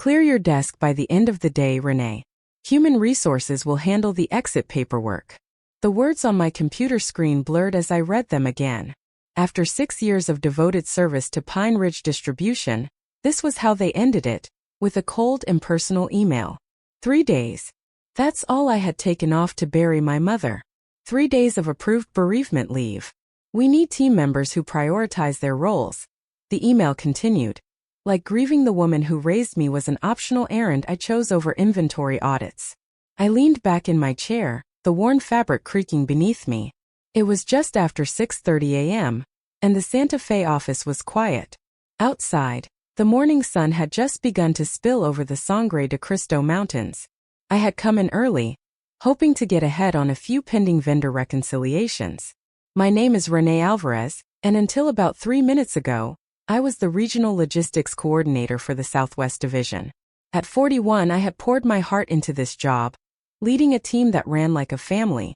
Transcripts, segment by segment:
Clear your desk by the end of the day, Renee. Human resources will handle the exit paperwork. The words on my computer screen blurred as I read them again. After 6 years of devoted service to Pine Ridge Distribution, this was how they ended it, with a cold, impersonal email. 3 days. That's all I had taken off to bury my mother. 3 days of approved bereavement leave. We need team members who prioritize their roles. The email continued. Like grieving the woman who raised me was an optional errand I chose over inventory audits. I leaned back in my chair, the worn fabric creaking beneath me. It was just after 6:30 a.m., and the Santa Fe office was quiet. Outside, the morning sun had just begun to spill over the Sangre de Cristo Mountains. I had come in early, hoping to get ahead on a few pending vendor reconciliations. My name is Renee Alvarez, and until about 3 minutes ago, I was the Regional Logistics Coordinator for the Southwest Division. At 41, I had poured my heart into this job, leading a team that ran like a family.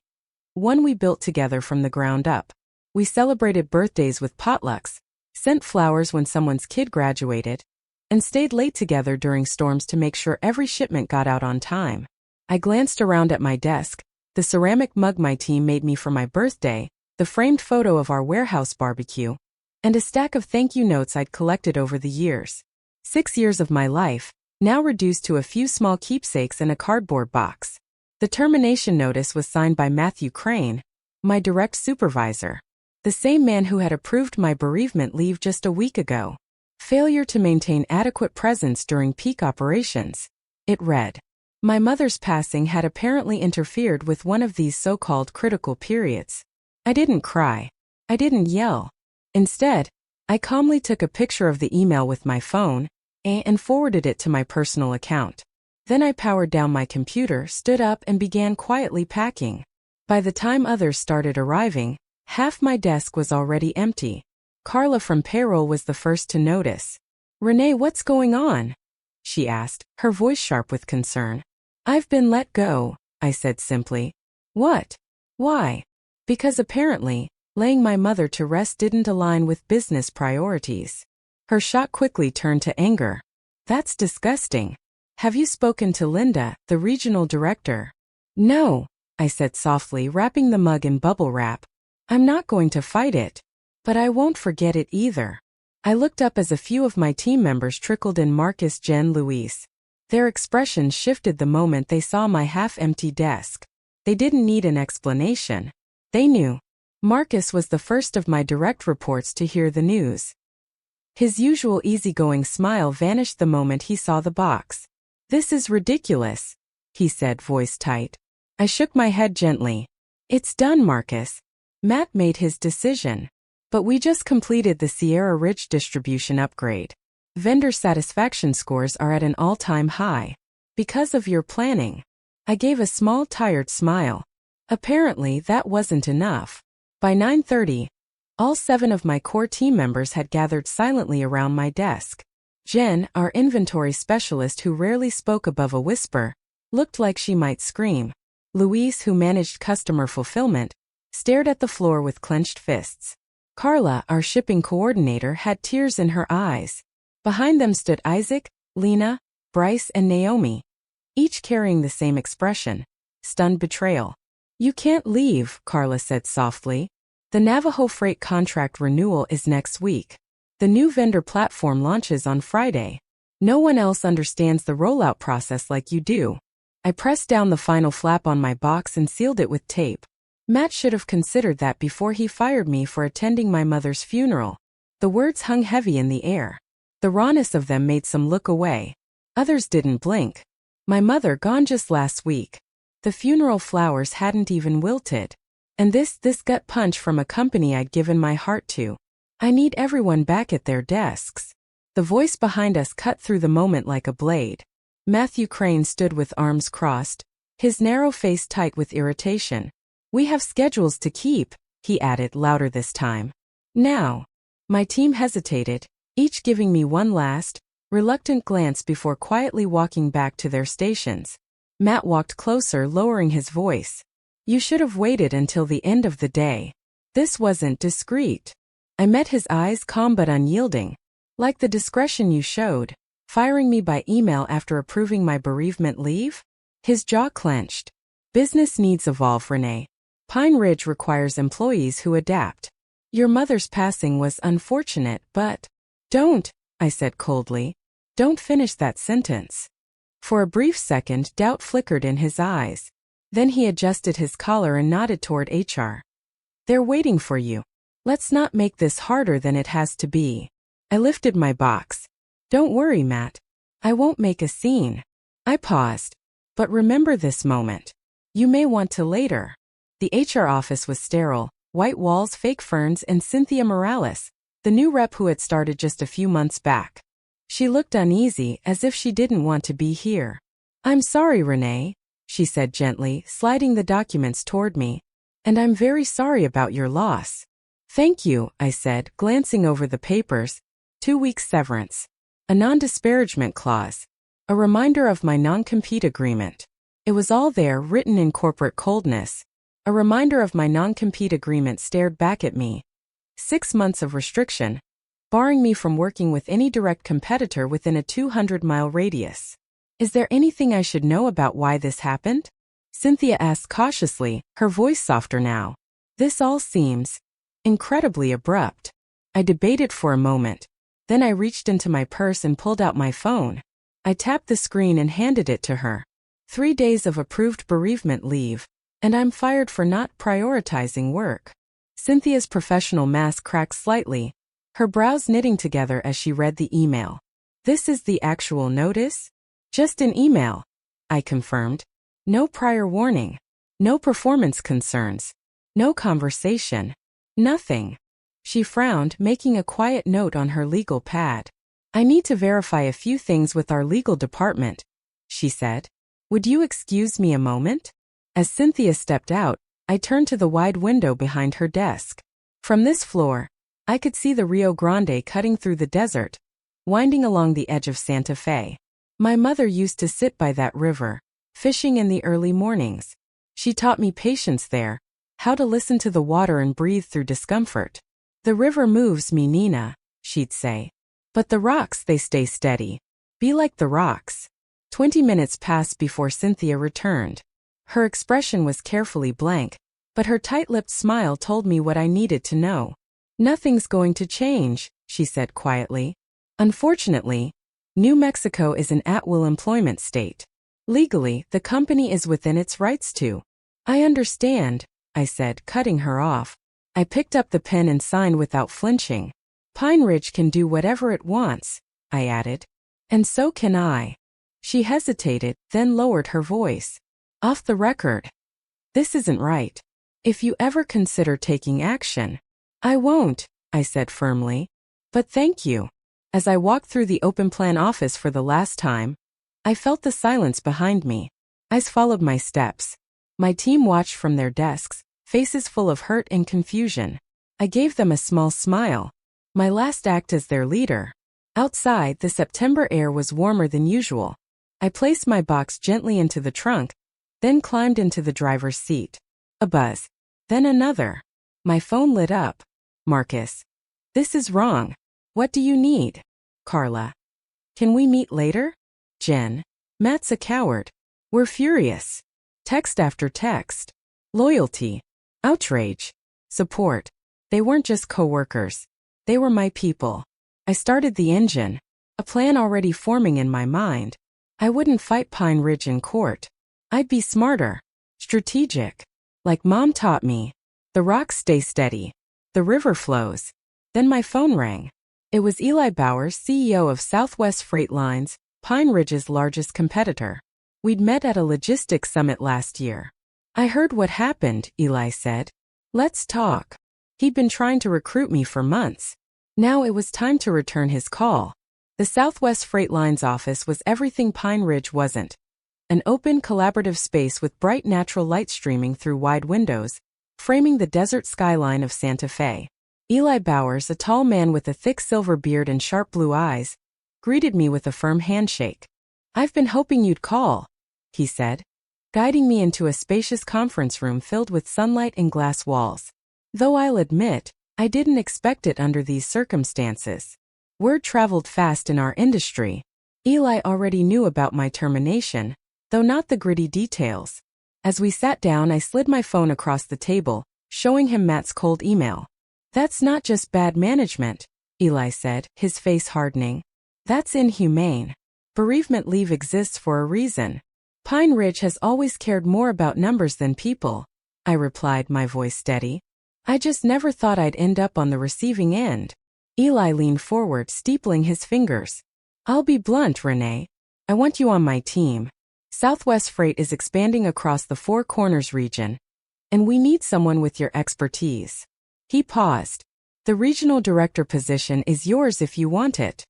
One we built together from the ground up. We celebrated birthdays with potlucks, sent flowers when someone's kid graduated, and stayed late together during storms to make sure every shipment got out on time. I glanced around at my desk, the ceramic mug my team made me for my birthday, the framed photo of our warehouse barbecue, and a stack of thank you notes I'd collected over the years. 6 years of my life, now reduced to a few small keepsakes in a cardboard box. The termination notice was signed by Matthew Crane, my direct supervisor, the same man who had approved my bereavement leave just a week ago. Failure to maintain adequate presence during peak operations. It read. My mother's passing had apparently interfered with one of these so-called critical periods. I didn't cry. I didn't yell. Instead, I calmly took a picture of the email with my phone and forwarded it to my personal account. Then I powered down my computer, stood up, and began quietly packing. By the time others started arriving, half my desk was already empty. Carla from payroll was the first to notice. Renee, what's going on? She asked, her voice sharp with concern. I've been let go, I said simply. What? Why? Because apparently, laying my mother to rest didn't align with business priorities. Her shock quickly turned to anger. That's disgusting. Have you spoken to Linda, the regional director? No, I said softly, wrapping the mug in bubble wrap. I'm not going to fight it. But I won't forget it either. I looked up as a few of my team members trickled in. Marcus, Jen, Luis. Their expressions shifted the moment they saw my half-empty desk. They didn't need an explanation. They knew. Marcus was the first of my direct reports to hear the news. His usual easygoing smile vanished the moment he saw the box. This is ridiculous, he said, voice tight. I shook my head gently. It's done, Marcus. Matt made his decision. But we just completed the Sierra Ridge distribution upgrade. Vendor satisfaction scores are at an all-time high. Because of your planning. I gave a small, tired smile. Apparently, that wasn't enough. By 9:30, all 7 of my core team members had gathered silently around my desk. Jen, our inventory specialist who rarely spoke above a whisper, looked like she might scream. Luis, who managed customer fulfillment, stared at the floor with clenched fists. Carla, our shipping coordinator, had tears in her eyes. Behind them stood Isaac, Lena, Bryce, and Naomi, each carrying the same expression, stunned betrayal. You can't leave, Carla said softly. The Navajo Freight contract renewal is next week. The new vendor platform launches on Friday. No one else understands the rollout process like you do. I pressed down the final flap on my box and sealed it with tape. Matt should have considered that before he fired me for attending my mother's funeral. The words hung heavy in the air. The rawness of them made some look away. Others didn't blink. My mother gone just last week. The funeral flowers hadn't even wilted. And this gut punch from a company I'd given my heart to. I need everyone back at their desks. The voice behind us cut through the moment like a blade. Matthew Crane stood with arms crossed, his narrow face tight with irritation. We have schedules to keep, he added louder this time. Now. My team hesitated, each giving me one last, reluctant glance before quietly walking back to their stations. Matt walked closer, lowering his voice. You should have waited until the end of the day. This wasn't discreet. I met his eyes, calm but unyielding. Like the discretion you showed. Firing me by email after approving my bereavement leave? His jaw clenched. Business needs evolve, Renee. Pine Ridge requires employees who adapt. Your mother's passing was unfortunate, but... Don't, I said coldly. Don't finish that sentence. For a brief second, doubt flickered in his eyes. Then he adjusted his collar and nodded toward HR. They're waiting for you. Let's not make this harder than it has to be. I lifted my box. Don't worry, Matt. I won't make a scene. I paused. But remember this moment. You may want to later. The HR office was sterile, white walls, fake ferns, and Cynthia Morales, the new rep who had started just a few months back. She looked uneasy, as if she didn't want to be here. I'm sorry, Renee, she said gently, sliding the documents toward me. And I'm very sorry about your loss. Thank you, I said, glancing over the papers. 2 weeks severance. A non-disparagement clause. A reminder of my non-compete agreement. It was all there, written in corporate coldness. A reminder of my non-compete agreement stared back at me. 6 months of restriction, barring me from working with any direct competitor within a 200-mile radius. Is there anything I should know about why this happened? Cynthia asked cautiously, her voice softer now. This all seems incredibly abrupt. I debated for a moment. Then I reached into my purse and pulled out my phone. I tapped the screen and handed it to her. 3 days of approved bereavement leave, and I'm fired for not prioritizing work. Cynthia's professional mask cracked slightly, her brows knitting together as she read the email. This is the actual notice? Just an email, I confirmed. No prior warning. No performance concerns. No conversation. Nothing. She frowned, making a quiet note on her legal pad. I need to verify a few things with our legal department, she said. Would you excuse me a moment? As Cynthia stepped out, I turned to the wide window behind her desk. From this floor, I could see the Rio Grande cutting through the desert, winding along the edge of Santa Fe. My mother used to sit by that river, fishing in the early mornings. She taught me patience there, how to listen to the water and breathe through discomfort. The river moves me, Nina, she'd say. But the rocks, they stay steady. Be like the rocks. 20 minutes passed before Cynthia returned. Her expression was carefully blank, but her tight-lipped smile told me what I needed to know. Nothing's going to change, she said quietly. Unfortunately, New Mexico is an at-will employment state. Legally, the company is within its rights to. I understand, I said, cutting her off. I picked up the pen and signed without flinching. Pine Ridge can do whatever it wants, I added. And so can I. She hesitated, then lowered her voice. Off the record. This isn't right. If you ever consider taking action. I won't, I said firmly. But thank you. As I walked through the open plan office for the last time, I felt the silence behind me. Eyes followed my steps. My team watched from their desks, faces full of hurt and confusion. I gave them a small smile. My last act as their leader. Outside, the September air was warmer than usual. I placed my box gently into the trunk, then climbed into the driver's seat. A buzz. Then another. My phone lit up. Marcus. This is wrong. What do you need? Carla. Can we meet later? Jen. Matt's a coward. We're furious. Text after text. Loyalty. Outrage. Support. They weren't just coworkers. They were my people. I started the engine, a plan already forming in my mind. I wouldn't fight Pine Ridge in court. I'd be smarter. Strategic. Like Mom taught me. The rocks stay steady. The river flows. Then my phone rang. It was Eli Bowers, CEO of Southwest Freight Lines, Pine Ridge's largest competitor. We'd met at a logistics summit last year. I heard what happened, Eli said. Let's talk. He'd been trying to recruit me for months. Now it was time to return his call. The Southwest Freight Lines office was everything Pine Ridge wasn't. An open, collaborative space with bright natural light streaming through wide windows, framing the desert skyline of Santa Fe. Eli Bowers, a tall man with a thick silver beard and sharp blue eyes, greeted me with a firm handshake. I've been hoping you'd call, he said, guiding me into a spacious conference room filled with sunlight and glass walls. Though I'll admit, I didn't expect it under these circumstances. Word traveled fast in our industry. Eli already knew about my termination, though not the gritty details. As we sat down, I slid my phone across the table, showing him Matt's cold email. "That's not just bad management," Eli said, his face hardening. "That's inhumane. Bereavement leave exists for a reason. Pine Ridge has always cared more about numbers than people," I replied, my voice steady. "I just never thought I'd end up on the receiving end." Eli leaned forward, steepling his fingers. "I'll be blunt, Renee. I want you on my team. Southwest Freight is expanding across the Four Corners region, and we need someone with your expertise." He paused. "The regional director position is yours if you want it."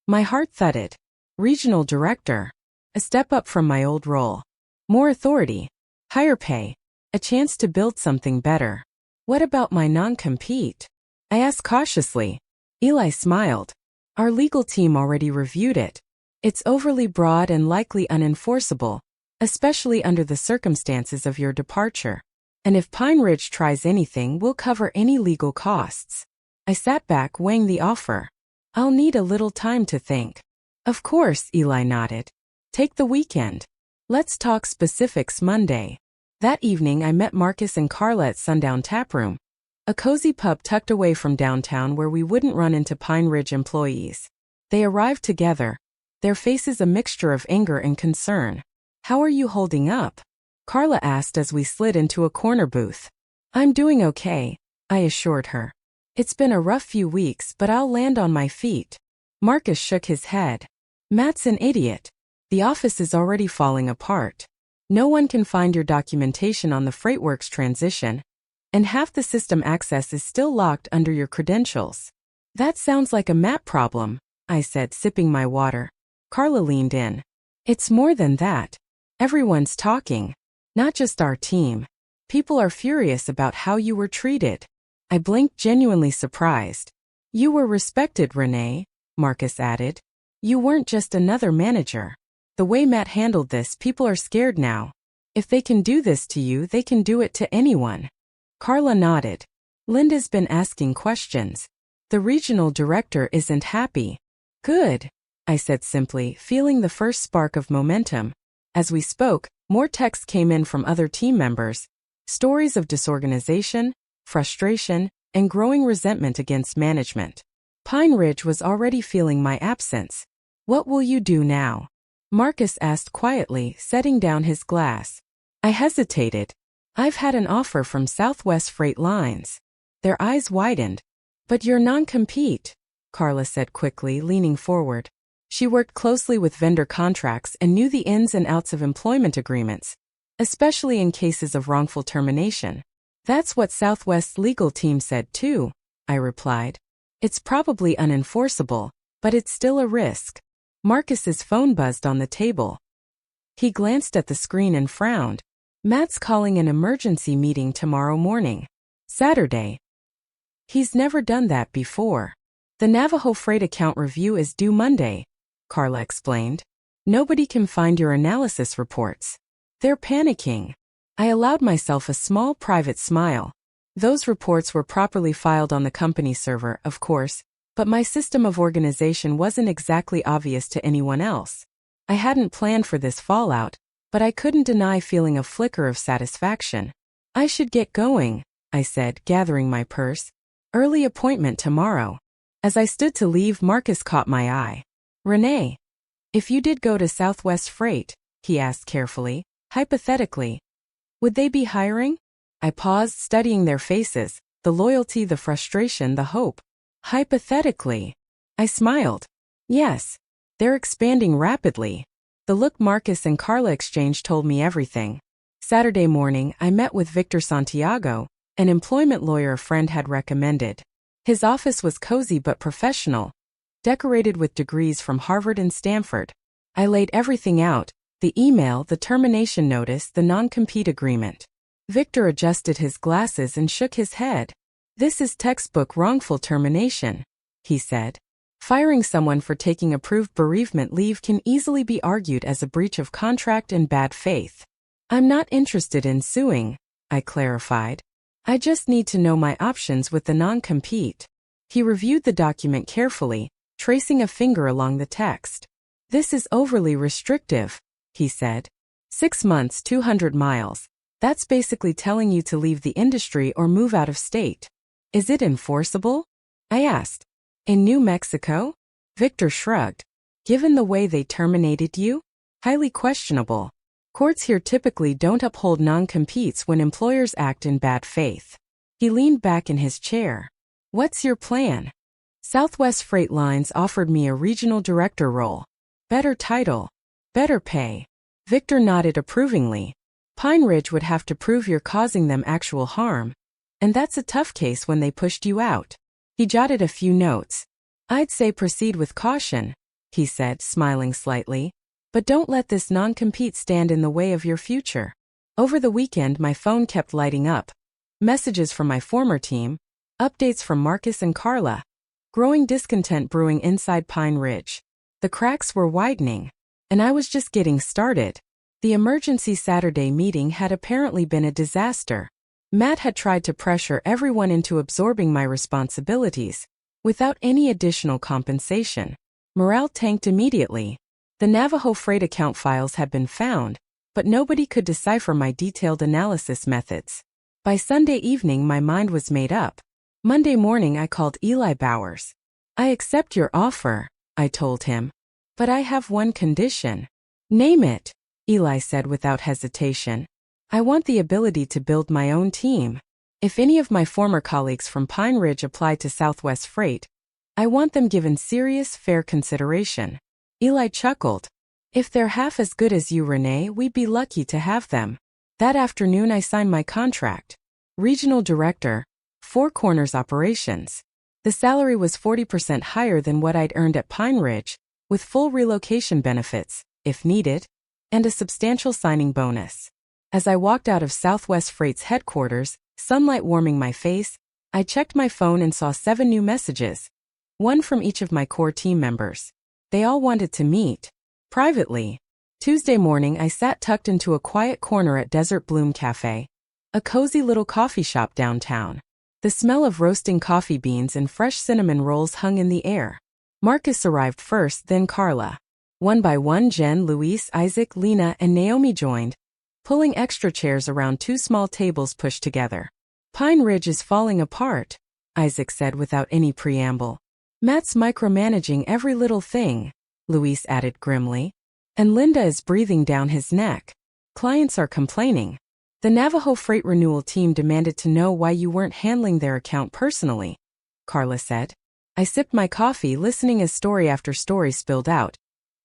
My heart thudded. Regional director. A step up from my old role. More authority. Higher pay. A chance to build something better. "What about my non-compete?" I asked cautiously. Eli smiled. "Our legal team already reviewed it. It's overly broad and likely unenforceable, especially under the circumstances of your departure. And if Pine Ridge tries anything, we'll cover any legal costs." I sat back, weighing the offer. "I'll need a little time to think." "Of course," Eli nodded. "Take the weekend. Let's talk specifics Monday." That evening I met Marcus and Carla at Sundown Taproom, a cozy pub tucked away from downtown where we wouldn't run into Pine Ridge employees. They arrived together, their faces a mixture of anger and concern. "How are you holding up?" Carla asked as we slid into a corner booth. "I'm doing okay," I assured her. "It's been a rough few weeks, but I'll land on my feet." Marcus shook his head. "Matt's an idiot. The office is already falling apart. No one can find your documentation on the FreightWorks transition, and half the system access is still locked under your credentials." "That sounds like a Matt problem," I said, sipping my water. Carla leaned in. "It's more than that. Everyone's talking. Not just our team. People are furious about how you were treated." I blinked, genuinely surprised. "You were respected, Renee," Marcus added. "You weren't just another manager. The way Matt handled this, people are scared now. If they can do this to you, they can do it to anyone." Carla nodded. "Linda's been asking questions. The regional director isn't happy." "Good," I said simply, feeling the first spark of momentum. As we spoke, more texts came in from other team members. Stories of disorganization, frustration, and growing resentment against management. Pine Ridge was already feeling my absence. "What will you do now?" Marcus asked quietly, setting down his glass. I hesitated. "I've had an offer from Southwest Freight Lines." Their eyes widened. "But your non-compete," Carla said quickly, leaning forward. She worked closely with vendor contracts and knew the ins and outs of employment agreements, especially in cases of wrongful termination. "That's what Southwest's legal team said too," I replied. "It's probably unenforceable, but it's still a risk." Marcus's phone buzzed on the table. He glanced at the screen and frowned. "Matt's calling an emergency meeting tomorrow morning. Saturday." He's never done that before. "The Navajo Freight account review is due Monday," Carla explained. "Nobody can find your analysis reports. They're panicking." I allowed myself a small private smile. Those reports were properly filed on the company server, of course, but my system of organization wasn't exactly obvious to anyone else. I hadn't planned for this fallout, but I couldn't deny feeling a flicker of satisfaction. "I should get going," I said, gathering my purse. "Early appointment tomorrow." As I stood to leave, Marcus caught my eye. "Renee, if you did go to Southwest Freight," he asked carefully, "hypothetically, would they be hiring?" I paused, studying their faces, the loyalty, the frustration, the hope. "Hypothetically." I smiled. "Yes. They're expanding rapidly." The look Marcus and Carla exchanged told me everything. Saturday morning, I met with Victor Santiago, an employment lawyer a friend had recommended. His office was cozy but professional, decorated with degrees from Harvard and Stanford. I laid everything out: the email, the termination notice, the non-compete agreement. Victor adjusted his glasses and shook his head. "This is textbook wrongful termination," he said. "Firing someone for taking approved bereavement leave can easily be argued as a breach of contract and bad faith." "I'm not interested in suing," I clarified. "I just need to know my options with the non-compete." He reviewed the document carefully, tracing a finger along the text. This is overly restrictive, he said. 6 months, 200 miles. That's basically telling you to leave the industry or move out of state. Is it enforceable? I asked. In New Mexico? Victor shrugged. Given the way they terminated you? Highly questionable. Courts here typically don't uphold non-competes when employers act in bad faith. He leaned back in his chair. What's your plan? Southwest Freight Lines offered me a regional director role. Better title. Better pay. Victor nodded approvingly. Pine Ridge would have to prove you're causing them actual harm. And that's a tough case when they pushed you out. He jotted a few notes. I'd say proceed with caution, he said, smiling slightly. But don't let this non-compete stand in the way of your future. Over the weekend, my phone kept lighting up. Messages from my former team. Updates from Marcus and Carla. Growing discontent brewing inside Pine Ridge. The cracks were widening. And I was just getting started. The emergency Saturday meeting had apparently been a disaster. Matt had tried to pressure everyone into absorbing my responsibilities, without any additional compensation. Morale tanked immediately. The Navajo freight account files had been found, but nobody could decipher my detailed analysis methods. By Sunday evening, my mind was made up. Monday morning, I called Eli Bowers. I accept your offer, I told him. But I have one condition. Name it, Eli said without hesitation. I want the ability to build my own team. If any of my former colleagues from Pine Ridge apply to Southwest Freight, I want them given serious, fair consideration. Eli chuckled. If they're half as good as you, Renee, we'd be lucky to have them. That afternoon I signed my contract. Regional Director, Four Corners Operations. The salary was 40% higher than what I'd earned at Pine Ridge, with full relocation benefits, if needed, and a substantial signing bonus. As I walked out of Southwest Freight's headquarters, sunlight warming my face, I checked my phone and saw 7 new messages. One from each of my core team members. They all wanted to meet. Privately. Tuesday morning, I sat tucked into a quiet corner at Desert Bloom Cafe, a cozy little coffee shop downtown. The smell of roasting coffee beans and fresh cinnamon rolls hung in the air. Marcus arrived first, then Carla. One by one, Jen, Luis, Isaac, Lena, and Naomi joined, pulling extra chairs around 2 small tables pushed together. Pine Ridge is falling apart, Isaac said without any preamble. Matt's micromanaging every little thing, Luis added grimly. And Linda is breathing down his neck. Clients are complaining. The Navajo Freight Renewal team demanded to know why you weren't handling their account personally, Carla said. I sipped my coffee, listening as story after story spilled out.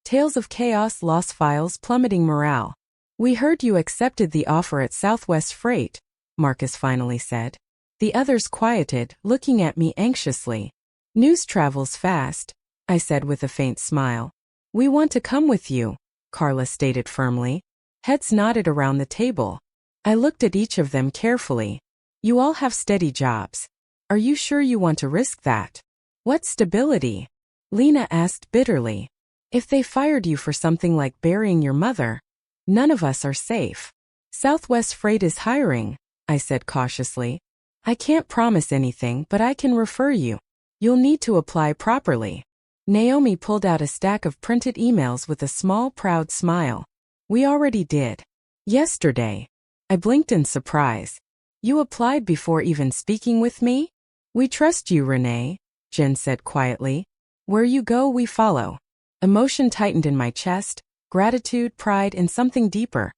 Tales of chaos, lost files, plummeting morale. We heard you accepted the offer at Southwest Freight, Marcus finally said. The others quieted, looking at me anxiously. News travels fast, I said with a faint smile. We want to come with you, Carla stated firmly. Heads nodded around the table. I looked at each of them carefully. You all have steady jobs. Are you sure you want to risk that? What stability? Lena asked bitterly. If they fired you for something like burying your mother, none of us are safe. Southwest Freight is hiring, I said cautiously. I can't promise anything, but I can refer you. You'll need to apply properly. Naomi pulled out a stack of printed emails with a small, proud smile. We already did. Yesterday. I blinked in surprise. You applied before even speaking with me? We trust you, Renee, Jen said quietly. Where you go, we follow. Emotion tightened in my chest, gratitude, pride, and something deeper.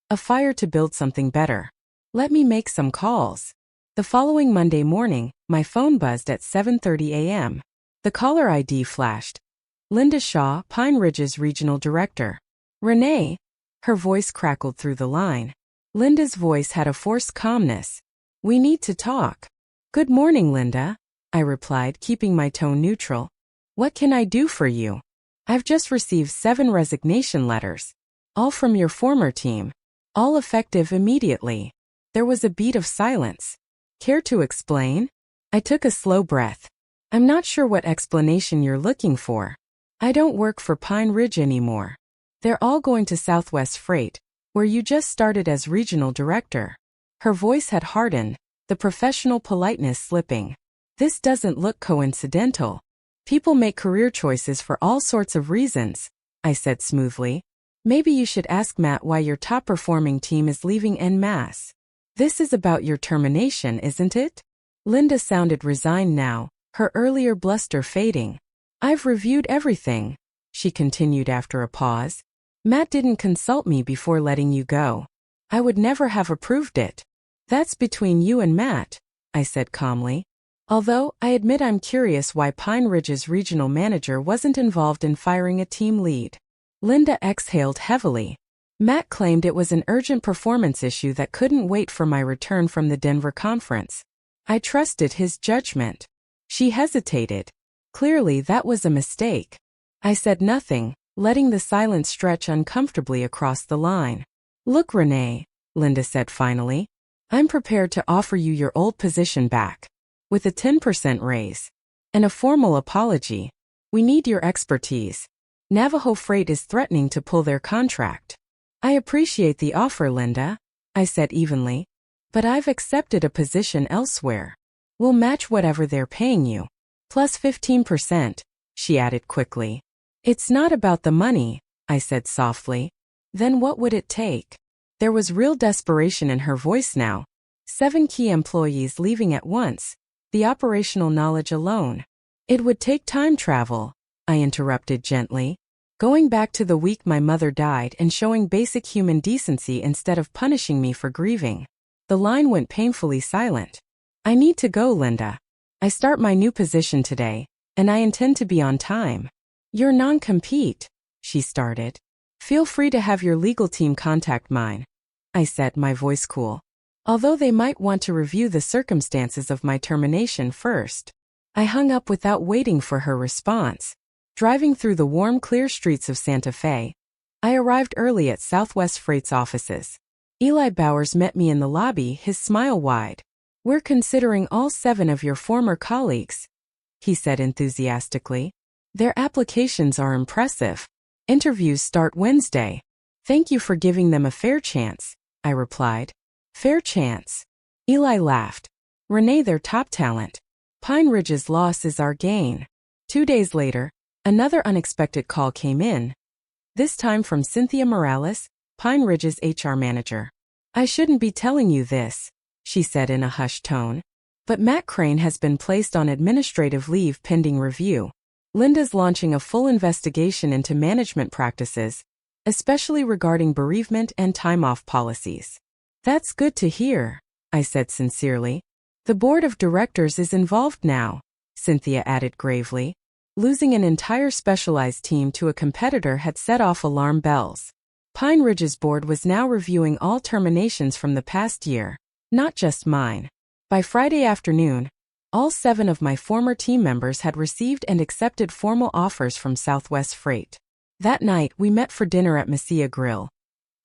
A fire to build something better. Let me make some calls. The following Monday morning, my phone buzzed at 7:30 a.m. The caller ID flashed. Linda Shaw, Pine Ridge's regional director. Renee. Her voice crackled through the line. Linda's voice had a forced calmness. We need to talk. Good morning, Linda, I replied, keeping my tone neutral. What can I do for you? I've just received 7 resignation letters. All from your former team. All effective immediately. There was a beat of silence. Care to explain? I took a slow breath. I'm not sure what explanation you're looking for. I don't work for Pine Ridge anymore. They're all going to Southwest Freight, where you just started as regional director. Her voice had hardened, the professional politeness slipping. This doesn't look coincidental. People make career choices for all sorts of reasons. I said smoothly. Maybe you should ask Matt why your top-performing team is leaving en masse. This is about your termination, isn't it? Linda sounded resigned now, her earlier bluster fading. I've reviewed everything, she continued after a pause. Matt didn't consult me before letting you go. I would never have approved it. That's between you and Matt, I said calmly. Although, I admit I'm curious why Pine Ridge's regional manager wasn't involved in firing a team lead. Linda exhaled heavily. Matt claimed it was an urgent performance issue that couldn't wait for my return from the Denver conference. I trusted his judgment. She hesitated. Clearly that was a mistake. I said nothing, letting the silence stretch uncomfortably across the line. Look, Renee, Linda said finally. I'm prepared to offer you your old position back. With a 10% raise. And a formal apology. We need your expertise. Navajo Freight is threatening to pull their contract. I appreciate the offer, Linda, I said evenly. But I've accepted a position elsewhere. We'll match whatever they're paying you. Plus 15%, she added quickly. It's not about the money, I said softly. Then what would it take? There was real desperation in her voice now. 7 key employees leaving at once. The operational knowledge alone. It would take time travel, I interrupted gently. Going back to the week my mother died and showing basic human decency instead of punishing me for grieving. The line went painfully silent. I need to go, Linda. I start my new position today, and I intend to be on time. Your non-compete, she started. Feel free to have your legal team contact mine, I said, my voice cool. Although they might want to review the circumstances of my termination first. I hung up without waiting for her response. Driving through the warm, clear streets of Santa Fe, I arrived early at Southwest Freight's offices. Eli Bowers met me in the lobby, his smile wide. We're considering all 7 of your former colleagues, he said enthusiastically. Their applications are impressive. Interviews start Wednesday. Thank you for giving them a fair chance, I replied. Fair chance. Eli laughed. Renee, their top talent. Pine Ridge's loss is our gain. 2 days later, another unexpected call came in. This time from Cynthia Morales, Pine Ridge's HR manager. I shouldn't be telling you this, she said in a hushed tone. But Matt Crane has been placed on administrative leave pending review. Linda's launching a full investigation into management practices, especially regarding bereavement and time-off policies. That's good to hear, I said sincerely. The board of directors is involved now, Cynthia added gravely. Losing an entire specialized team to a competitor had set off alarm bells. Pine Ridge's board was now reviewing all terminations from the past year, not just mine. By Friday afternoon, all 7 of my former team members had received and accepted formal offers from Southwest Freight. That night, we met for dinner at Messia Grill,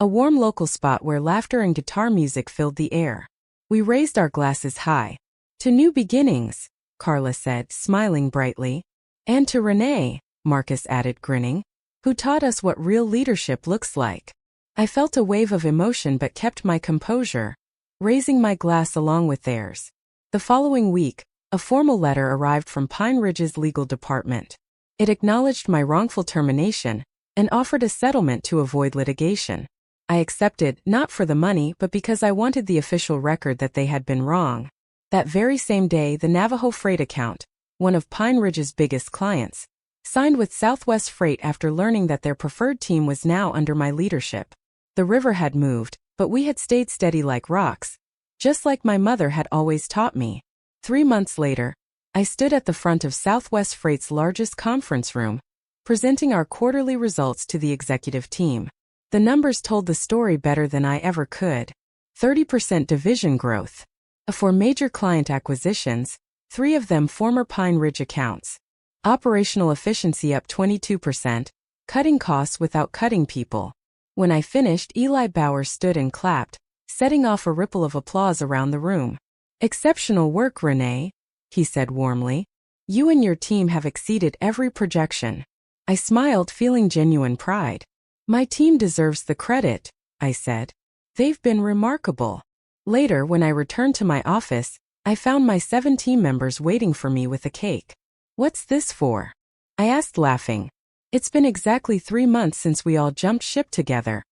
a warm local spot where laughter and guitar music filled the air. We raised our glasses high. To new beginnings, Carla said, smiling brightly. And to Renee, Marcus added, grinning, who taught us what real leadership looks like. I felt a wave of emotion but kept my composure, raising my glass along with theirs. The following week, a formal letter arrived from Pine Ridge's legal department. It acknowledged my wrongful termination and offered a settlement to avoid litigation. I accepted, not for the money but because I wanted the official record that they had been wrong. That very same day, the Navajo Freight account, one of Pine Ridge's biggest clients, signed with Southwest Freight after learning that their preferred team was now under my leadership. The river had moved, but we had stayed steady like rocks, just like my mother had always taught me. 3 months later, I stood at the front of Southwest Freight's largest conference room, presenting our quarterly results to the executive team. The numbers told the story better than I ever could. 30% division growth. For major client acquisitions, 3 of them former Pine Ridge accounts. Operational efficiency up 22%, cutting costs without cutting people. When I finished, Eli Bowers stood and clapped, setting off a ripple of applause around the room. Exceptional work, Renee, he said warmly. You and your team have exceeded every projection. I smiled, feeling genuine pride. My team deserves the credit, I said. They've been remarkable. Later, when I returned to my office, I found my 7 team members waiting for me with a cake. What's this for? I asked, laughing. It's been exactly 3 months since we all jumped ship together,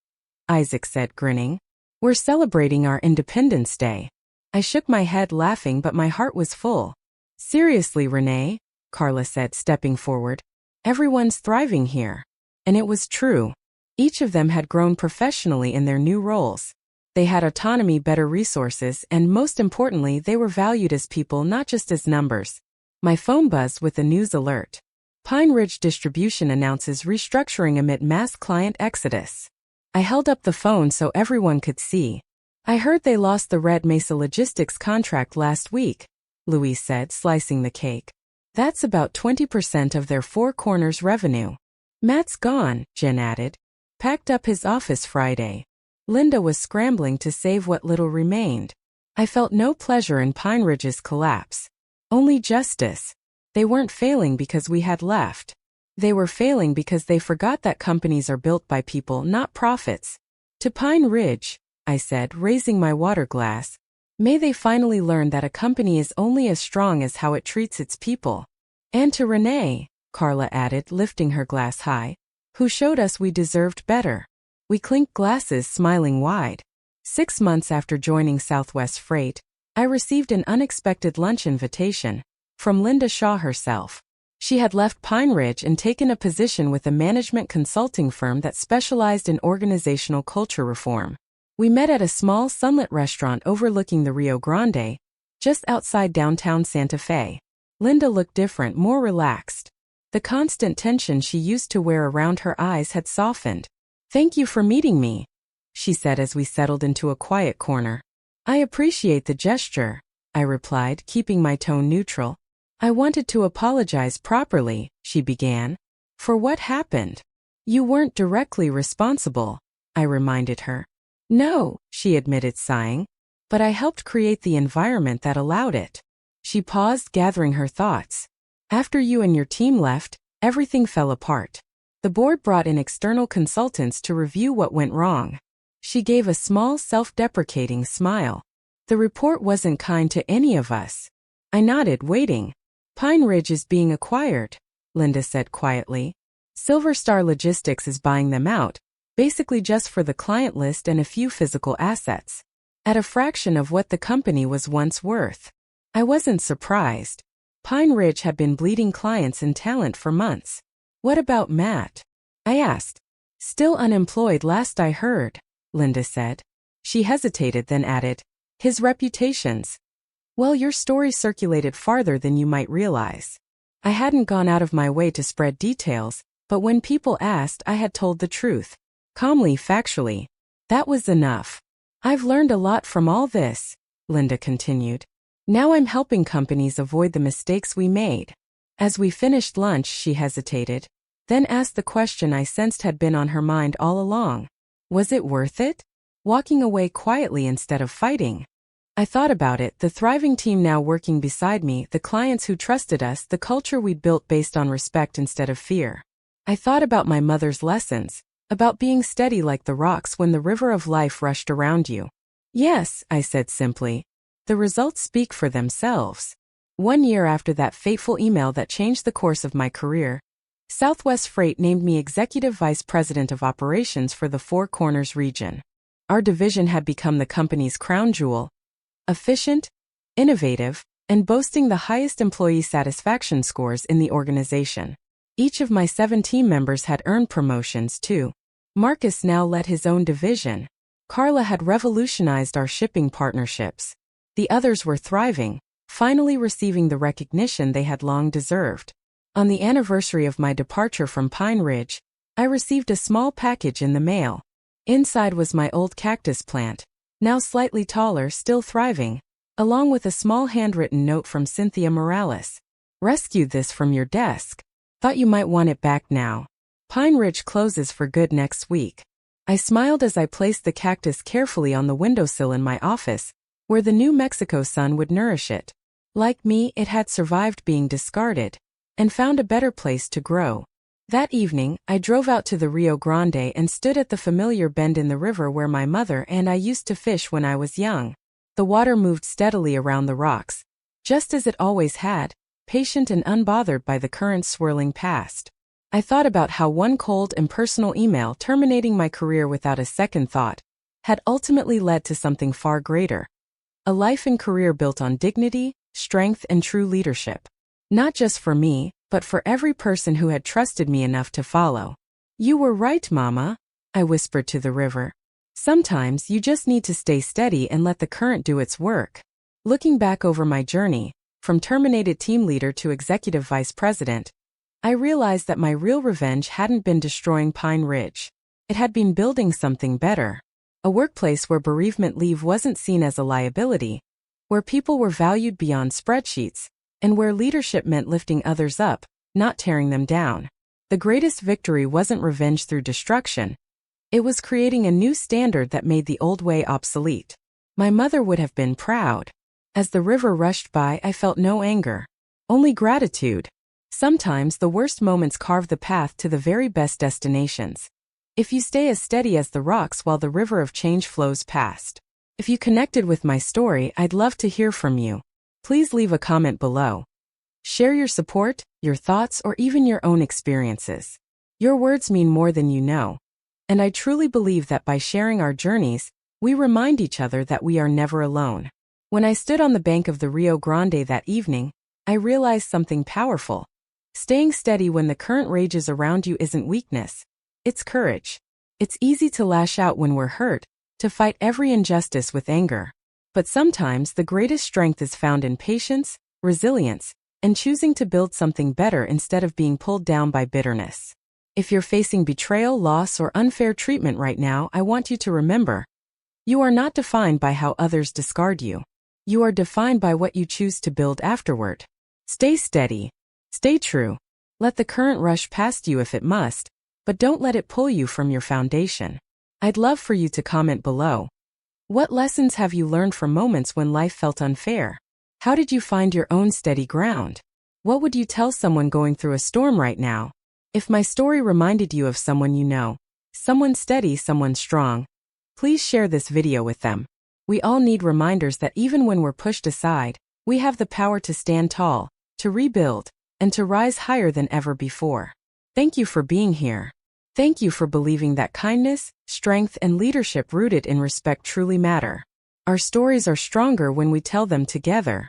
Isaac said, grinning. We're celebrating our Independence Day. I shook my head, laughing, but my heart was full. Seriously, Renee, Carla said, stepping forward. Everyone's thriving here. And it was true. Each of them had grown professionally in their new roles. They had autonomy, better resources, and most importantly, they were valued as people, not just as numbers. My phone buzzed with a news alert. Pine Ridge Distribution announces restructuring amid mass client exodus. I held up the phone so everyone could see. I heard they lost the Red Mesa Logistics contract last week, Louise said, slicing the cake. That's about 20% of their Four Corners revenue. Matt's gone, Jen added. Packed up his office Friday. Linda was scrambling to save what little remained. I felt no pleasure in Pine Ridge's collapse. Only justice. They weren't failing because we had left. They were failing because they forgot that companies are built by people, not profits. To Pine Ridge, I said, raising my water glass. May they finally learn that a company is only as strong as how it treats its people. And to Renee, Carla added, lifting her glass high, who showed us we deserved better. We clinked glasses, smiling wide. 6 months after joining Southwest Freight, I received an unexpected lunch invitation from Linda Shaw herself. She had left Pine Ridge and taken a position with a management consulting firm that specialized in organizational culture reform. We met at a small sunlit restaurant overlooking the Rio Grande, just outside downtown Santa Fe. Linda looked different, more relaxed. The constant tension she used to wear around her eyes had softened. Thank you for meeting me, she said as we settled into a quiet corner. I appreciate the gesture, I replied, keeping my tone neutral. I wanted to apologize properly, she began. For what happened? You weren't directly responsible, I reminded her. No, she admitted, sighing. But I helped create the environment that allowed it. She paused, gathering her thoughts. After you and your team left, everything fell apart. The board brought in external consultants to review what went wrong. She gave a small, self-deprecating smile. The report wasn't kind to any of us. I nodded, waiting. Pine Ridge is being acquired, Linda said quietly. Silver Star Logistics is buying them out, basically just for the client list and a few physical assets, at a fraction of what the company was once worth. I wasn't surprised. Pine Ridge had been bleeding clients and talent for months. What about Matt? I asked. Still unemployed last I heard, Linda said. She hesitated, then added, his reputations. Well, your story circulated farther than you might realize. I hadn't gone out of my way to spread details, but when people asked, I had told the truth. Calmly, factually. That was enough. I've learned a lot from all this, Linda continued. Now I'm helping companies avoid the mistakes we made. As we finished lunch, she hesitated, then asked the question I sensed had been on her mind all along. Was it worth it? Walking away quietly instead of fighting. I thought about it, the thriving team now working beside me, the clients who trusted us, the culture we'd built based on respect instead of fear. I thought about my mother's lessons, about being steady like the rocks when the river of life rushed around you. Yes, I said simply. The results speak for themselves. 1 year after that fateful email that changed the course of my career, Southwest Freight named me Executive Vice President of Operations for the Four Corners region. Our division had become the company's crown jewel, efficient, innovative, and boasting the highest employee satisfaction scores in the organization. Each of my 7 team members had earned promotions too. Marcus now led his own division. Carla had revolutionized our shipping partnerships. The others were thriving, finally receiving the recognition they had long deserved. On the anniversary of my departure from Pine Ridge, I received a small package in the mail. Inside was my old cactus plant, now slightly taller, still thriving, along with a small handwritten note from Cynthia Morales. Rescued this from your desk. Thought you might want it back now. Pine Ridge closes for good next week. I smiled as I placed the cactus carefully on the windowsill in my office, where the New Mexico sun would nourish it. Like me, it had survived being discarded, and found a better place to grow. That evening, I drove out to the Rio Grande and stood at the familiar bend in the river where my mother and I used to fish when I was young. The water moved steadily around the rocks, just as it always had, patient and unbothered by the currents swirling past. I thought about how one cold and personal email terminating my career without a second thought had ultimately led to something far greater. A life and career built on dignity, strength, and true leadership. Not just for me, but for every person who had trusted me enough to follow. "You were right, Mama," I whispered to the river. "Sometimes you just need to stay steady and let the current do its work." Looking back over my journey, from terminated team leader to executive vice president, I realized that my real revenge hadn't been destroying Pine Ridge. It had been building something better. A workplace where bereavement leave wasn't seen as a liability, where people were valued beyond spreadsheets, and where leadership meant lifting others up, not tearing them down. The greatest victory wasn't revenge through destruction. It was creating a new standard that made the old way obsolete. My mother would have been proud. As the river rushed by, I felt no anger, only gratitude. Sometimes the worst moments carve the path to the very best destinations. If you stay as steady as the rocks while the river of change flows past. If you connected with my story, I'd love to hear from you. Please leave a comment below. Share your support, your thoughts, or even your own experiences. Your words mean more than you know. And I truly believe that by sharing our journeys, we remind each other that we are never alone. When I stood on the bank of the Rio Grande that evening, I realized something powerful. Staying steady when the current rages around you isn't weakness. It's courage. It's easy to lash out when we're hurt, to fight every injustice with anger. But sometimes the greatest strength is found in patience, resilience, and choosing to build something better instead of being pulled down by bitterness. If you're facing betrayal, loss, or unfair treatment right now, I want you to remember, you are not defined by how others discard you. You are defined by what you choose to build afterward. Stay steady. Stay true. Let the current rush past you if it must, but don't let it pull you from your foundation. I'd love for you to comment below. What lessons have you learned from moments when life felt unfair? How did you find your own steady ground? What would you tell someone going through a storm right now? If my story reminded you of someone you know, someone steady, someone strong, please share this video with them. We all need reminders that even when we're pushed aside, we have the power to stand tall, to rebuild, and to rise higher than ever before. Thank you for being here. Thank you for believing that kindness, strength, and leadership rooted in respect truly matter. Our stories are stronger when we tell them together.